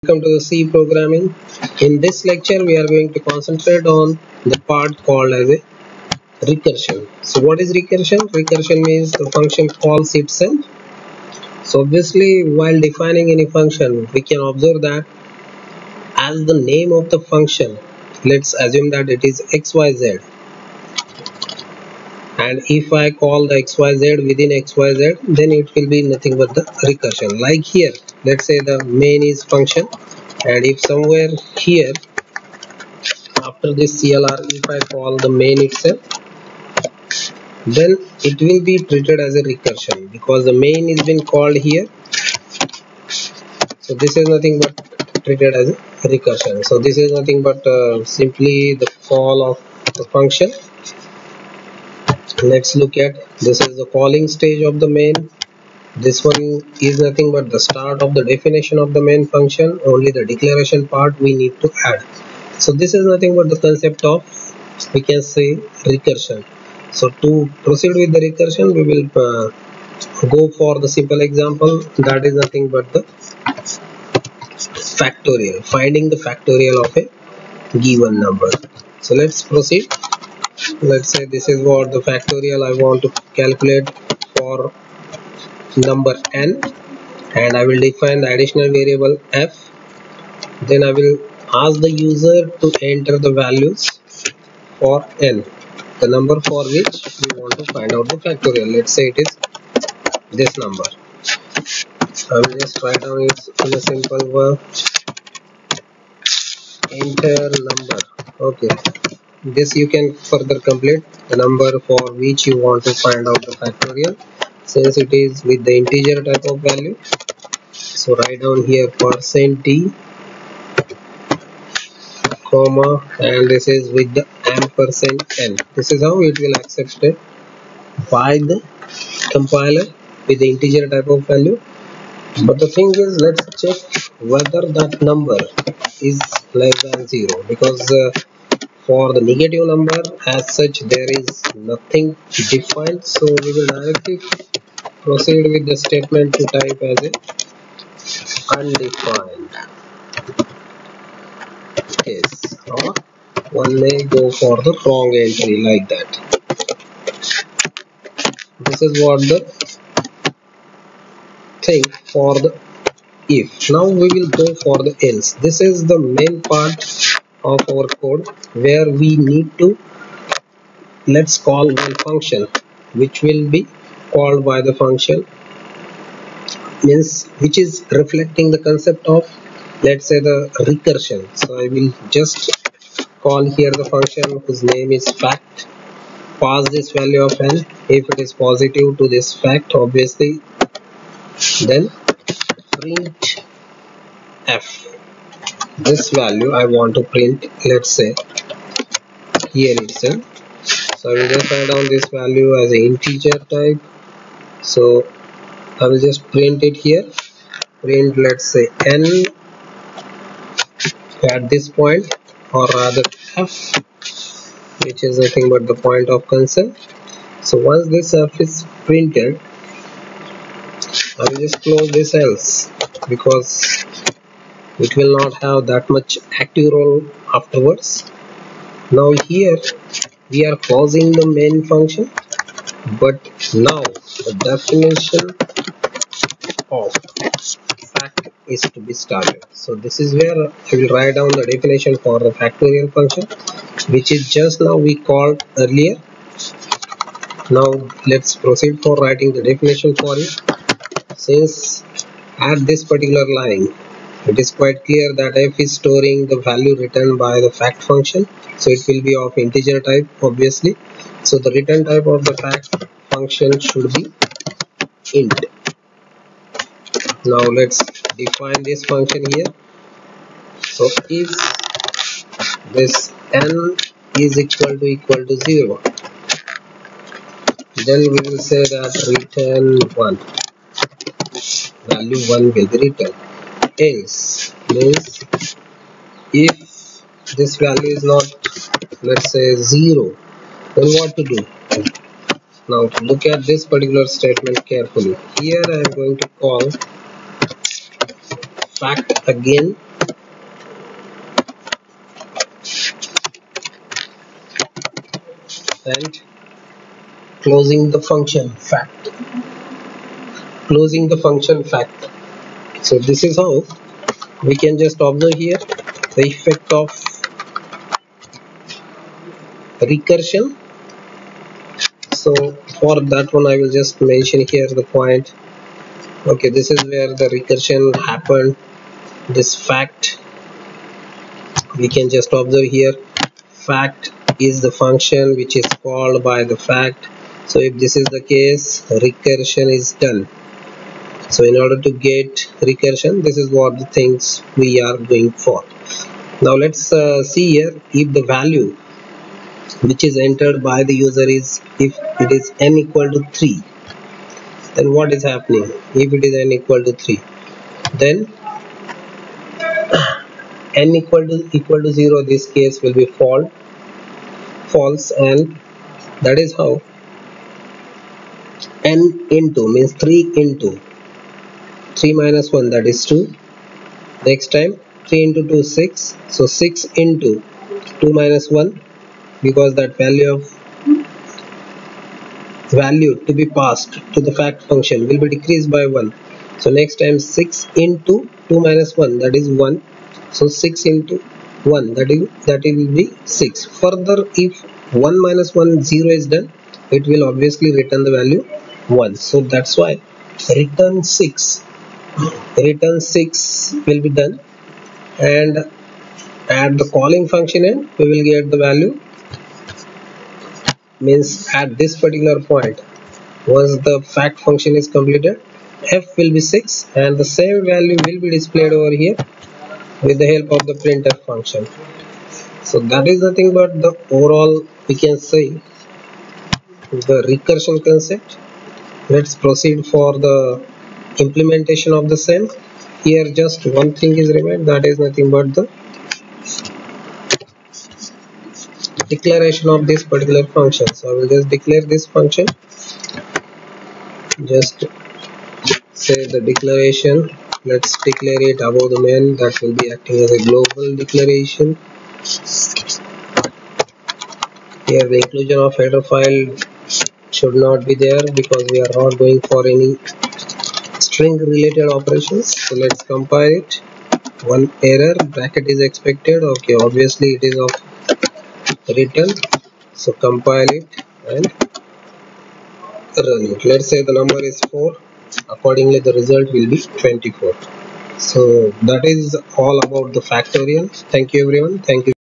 Welcome to the C programming. In this lecture, we are going to concentrate on the part called as a recursion. So what is recursion? Recursion means the function calls itself. So obviously, while defining any function, we can observe that as the name of the function, let's assume that it is xyz. And if I call the xyz within xyz, then it will be nothing but the recursion. Like here, let's say the main is function, and if somewhere here after this CLR, if I call the main itself, then it will be treated as a recursion because the main is been called here. So this is nothing but treated as a recursion. So this is nothing but simply the call of the function. Let's look at this is the calling stage of the main. This one is nothing but the start of the definition of the main function. Only the declaration part we need to add. So this is nothing but the concept of, we can say, recursion. So to proceed with the recursion, we will go for the simple example, that is nothing but the factorial, finding the factorial of a given number. So let's proceed. Let's say this is what the factorial I want to calculate for number n, and I will define the additional variable f. Then I will ask the user to enter the values for n, the number for which we want to find out the factorial. Let's say it is this number. I will just write down it in a simple word, enter number. Okay, this you can further complete the number for which you want to find out the factorial, since it is with the integer type of value. So write down here %d, comma, and this is with the ampersand n. This is how it will accepted by the compiler with the integer type of value. But the thing is, let's check whether that number is less than 0, because for the negative number as such there is nothing defined. So we will directly proceed with the statement to type as a undefined case, or one may go for the wrong entry like that. This is what the thing for the if. Now we will go for the else. This is the main part of our code where we need to, let's call one function which will be called by the function, means which is reflecting the concept of, let's say, the recursion. So I will just call here the function whose name is fact, pass this value of n. If it is positive to this fact, obviously, then print f. This value I want to print, let's say here itself. So I will just write down this value as an integer type. So I will just print it here. Print, let's say, n at this point, or rather f, which is nothing but the point of concern. So once this f is printed, I will just close this else, because it will not have that much active role afterwards. Now here we are closing the main function, but now the definition of fact is to be started. So this is where I will write down the definition for the factorial function, which is just now we called earlier. Now let's proceed for writing the definition for it. Since at this particular line it is quite clear that f is storing the value written by the fact function, so it will be of integer type, obviously. So the return type of the fact function should be int. Now let's define this function here. So if this n is equal to 0, then we will say that return 1, value 1 will be returned. Else means if this value is not, let's say, 0, then what to do? Now look at this particular statement carefully. Here I am going to call fact again and closing the function fact. Closing the function fact. So this is how we can just observe here the effect of recursion. So for that one I will just mention here the point. Okay, this is where the recursion happened. This fact we can just observe here. Fact is the function which is called by the fact. So if this is the case, recursion is done. So in order to get recursion, this is what the things we are going for. Now let's see here, if the value which is entered by the user is, if it is n equal to 3, then what is happening? If it is n equal to 3, then n equal to 0, this case will be false, and that is how n into means 3 into 3 minus 1, that is 2. Next time 3 into 2 6, so 6 into 2 minus 1, because that value to be passed to the fact function will be decreased by 1. So next time 6 into 2 minus 1, that is 1. So 6 into 1, that will be 6. Further, if 1 minus 1 0 is done, it will obviously return the value 1. So that's why return 6 will be done, and at the calling function end we will get the value, means at this particular point once the fact function is completed, f will be 6 and the same value will be displayed over here with the help of the printf function. So that is nothing but the overall, we can say, the recursion concept. Let's proceed for the implementation of the same. Here just one thing is remained, that is nothing but the declaration of this particular function. So I will just declare this function, just say the declaration. Let's declare it above the main, that will be acting as a global declaration. Here the inclusion of header file should not be there because we are not going for any string related operations. So let's compile it. One error bracket is expected. Okay, obviously it is of return. So compile it and run it. Let's say the number is 4. Accordingly the result will be 24. So that is all about the factorial. Thank you everyone. Thank you.